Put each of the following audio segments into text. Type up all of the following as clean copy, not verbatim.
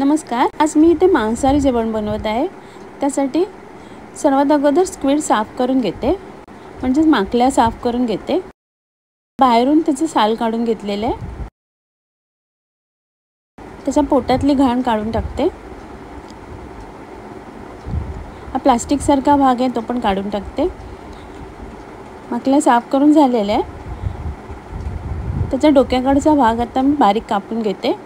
नमस्कार. आज मी इथे मांसाहारी जेवण बनवत आहे. त्यासाठी सर्वात अगोदर स्क्विड साफ करून घेते, म्हणजे माकल्या साफ करून घेते. बाहेरून त्याचे साल काढून घेतलेले आहे. त्याच्या पोटातली घाण काढून टाकते. हा प्लास्टिक सारखा भाग आहे तो पण काढून टाकते. माकल्या साफ करून झालेल्या आहे. त्याच्या डोक्याकडचा भाग आता मी बारीक कापून घेते.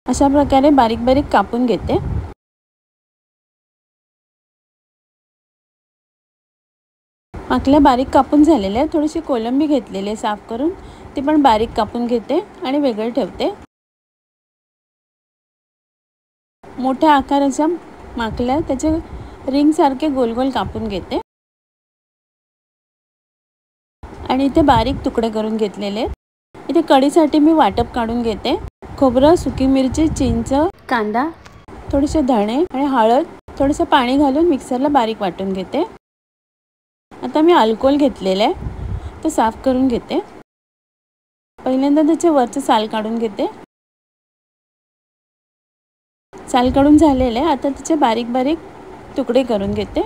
अशा प्रकारे बारीक बारीक कापून घेते. माकल्या बारीक कापून झालेल्या आहे. थोडीशी कोलंबी घेतलेली आहे साफ करून, ती पण बारीक कापून घेते आणि वेगळे ठेवते. मोठ्या आकाराच्या माकल्या त्याचे रिंग सारखे गोल गोल कापून घेते आणि इथे बारीक तुकडे करून घेतलेले आहेत. इथे कढीसाठी मी वाटप काढून घेते. खोबरं, सुकी मिरची, चिंच, कांदा, थोडेसे धणे आणि हळद, थोडंसं पाणी घालून मिक्सरला बारीक वाटून घेते. आता मी अल्कोहोल घेतलेलं आहे, तो साफ करून घेते. पहिल्यांदा त्याचे वरचं साल काढून घेते. साल काढून झालेले आहे. आता त्याचे बारीक बारीक तुकडे करून घेते.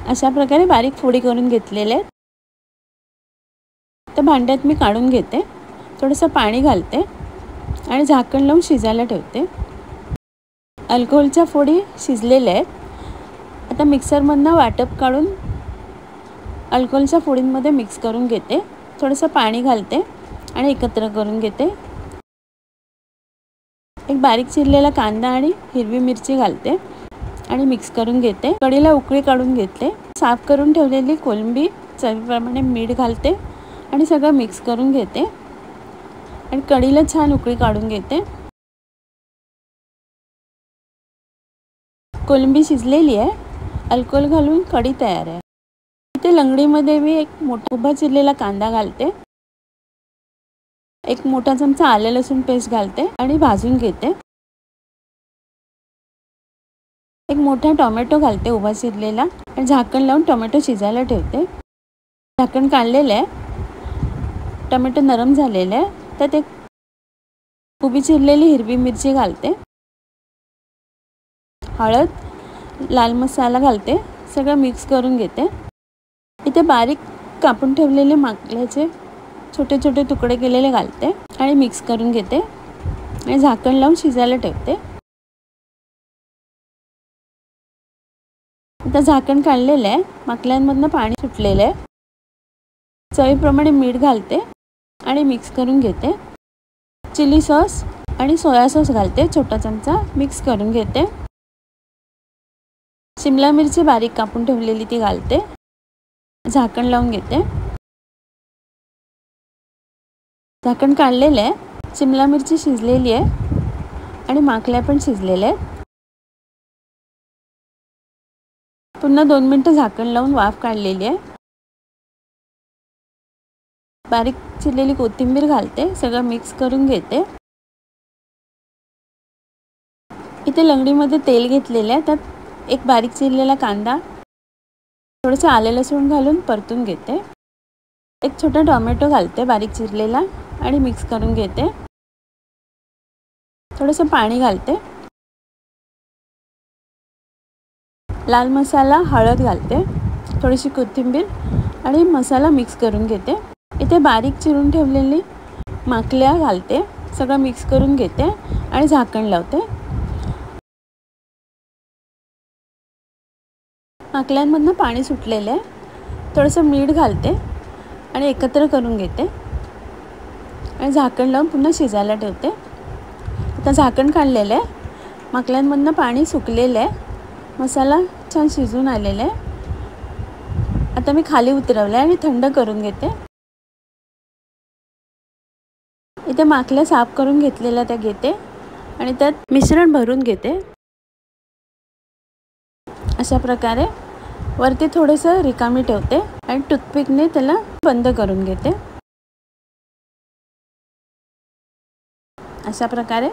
अशा प्रकारे बारीक फोडी करून घेतलेले आहेत. त्या भांड्यात मी काढून घेते. थोडंसं पाणी घालते आणि झाकण लावून शिजायला ठेवते. अल्कोहोलच्या फोडी शिजलेल्या आहेत. आता मिक्सरमधनं वाटप काढून अल्कोहोलच्या फोडींमध्ये मिक्स करून घेते. थोडंसं पाणी घालते आणि एकत्र करून घेते. एक बारीक चिरलेला कांदा आणि हिरवी मिरची घालते आणि मिक्स करून घेते. कढीला उकळी काढून घेते. साफ करून ठेवलेली कोलंबी, चवीप्रमाणे मीठ घालते आणि सगळं मिक्स करून घेते आणि कढीला छान उकळी काढून घेते. कोलंबी शिजलेली आहे. अल्कोहोल घालून कढी तयार आहे. इथे लंगडीमध्ये मी एक मोठा उभा चिरलेला कांदा घालते. एक मोठा चमचा आले लसूण पेस्ट घालते आणि भाजून घेते. एक मोठा टोमॅटो घालते उभा चिरलेला आणि झाकण लावून टोमॅटो शिजायला ठेवते. झाकण काढलेलं आहे. टोमॅटो नरम झालेले आहे. त्यात एक उभी चिरलेली हिरवी मिरची घालते. हळद, लाल मसाला घालते. सगळं मिक्स करून घेते. इथे बारीक कापून ठेवलेले माकल्याचे छोटे छोटे तुकडे केलेले घालते आणि मिक्स करून घेते आणि झाकण लावून शिजायला ठेवते. आता झाकण काढलेलं आहे. माकल्यांमधनं पाणी सुटलेलं आहे. चवीप्रमाणे मीठ घालते आणि मिक्स करून घेते. चिली सॉस आणि सोया सॉस घालते. छोटा चमचा मिक्स करून घेते. शिमला मिरची बारीक कापून ठेवलेली ती घालते. झाकण लावून घेते. झाकण काढलेलं आहे. शिमला मिरची शिजलेली आहे आणि माकल्या पण शिजलेल्या आहेत. पुन्हा 2 मिनिटं झाकण लावून वाफ काढलेली आहे. बारीक चिरलेली कोथिंबीर घालते. सगळं मिक्स करून घेते. इथे लंगडीमध्ये तेल घेतलेलं आहे. त्यात एक बारीक चिरलेला कांदा, थोडंसं आले लसूण घालून परतून घेते. एक छोटा टोमॅटो घालते बारीक चिरलेला आणि मिक्स करून घेते. थोडंसं पाणी घालते. लाल मसाला, हळद घालते, थोडीशी कोथिंबीर आणि मसाला मिक्स करून घेते. इथे बारीक चिरून ठेवलेली माकल्या घालते. सगळं मिक्स करून घेते आणि झाकण लावते. माकल्यांमधनं पाणी सुटलेलं आहे. थोडंसं मीठ घालते आणि एकत्र करून घेते आणि झाकण लावून पुन्हा शिजायला ठेवते. आता झाकण काढलेलं आहे. माकल्यांमधनं पाणी सुकलेलं आहे. मसाला छान शिजून आलेला आहे. आता मी खाली उतरवलं आहे आणि थंड करून घेते. इथे माकल्या साफ करून घेतलेल्या त्या घेते आणि त्यात मिश्रण भरून घेते. अशा प्रकारे वरती थोडंसं रिकामी ठेवते आणि टूथपिकने त्याला बंद करून घेते. अशा प्रकारे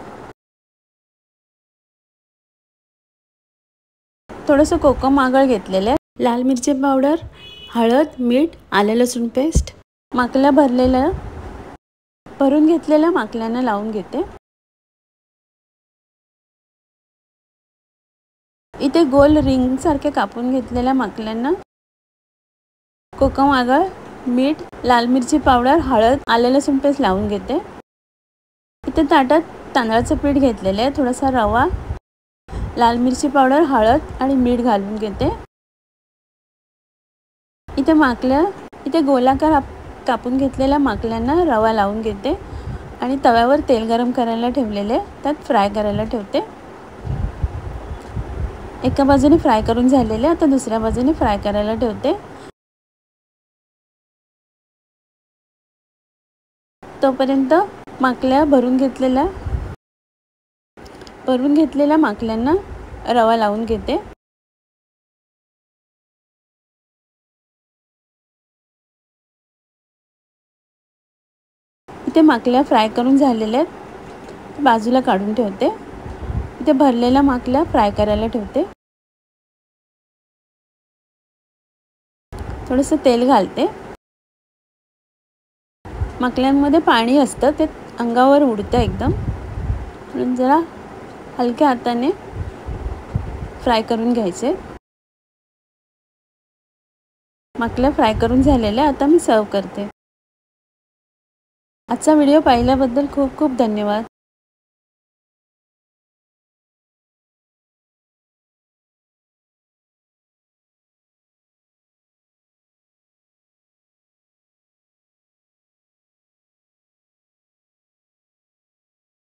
थोडंसं कोकम आगळ घेतलेलं आहे. लाल मिरची पावडर, हळद, मीठ, आलं लसूण पेस्ट, माकल्या भरून घेतलेल्या माकल्यांना लावून घेते. इथे गोल रिंग सारखे कापून घेतलेल्या माकल्यांना कोकम आगळ, मीठ, लाल मिरची पावडर, हळद, आलं लसूण पेस्ट लावून घेते. इथे ताटात तांदळाचं पीठ घेतलेले आहे, थोडासा रवा, लाल मिरची पावडर, हळद आणि मीठ घालून घेते. इथे गोलाकार कापून घेतलेल्या माकल्यांना रवा लावून घेते आणि तव्यावर तेल गरम करायला ठेवलेले त्यात फ्राय करायला ठेवते. एका बाजूने फ्राय करून झालेले, आता दुसऱ्या बाजूने फ्राय करायला ठेवते. तोपर्यंत भरून घेतलेल्या माकल्यांना रवा लावून घेते. इथे माकल्या फ्राय करून झालेल्या आहेत, बाजूला काढून ठेवते. इथे भरलेल्या माकल्या फ्राय करायला ठेवते. थोडंसं तेल घालते. माकल्यांमध्ये पाणी असतं, ते अंगावर उडतं एकदम, म्हणून जरा हलक्या हाताने फ्राय करून घ्यायचे. माकल्या फ्राय करून झालेल्या, आता मी सर्व करते. आजचा व्हिडिओ पाहिल्याबद्दल खूप खूप धन्यवाद.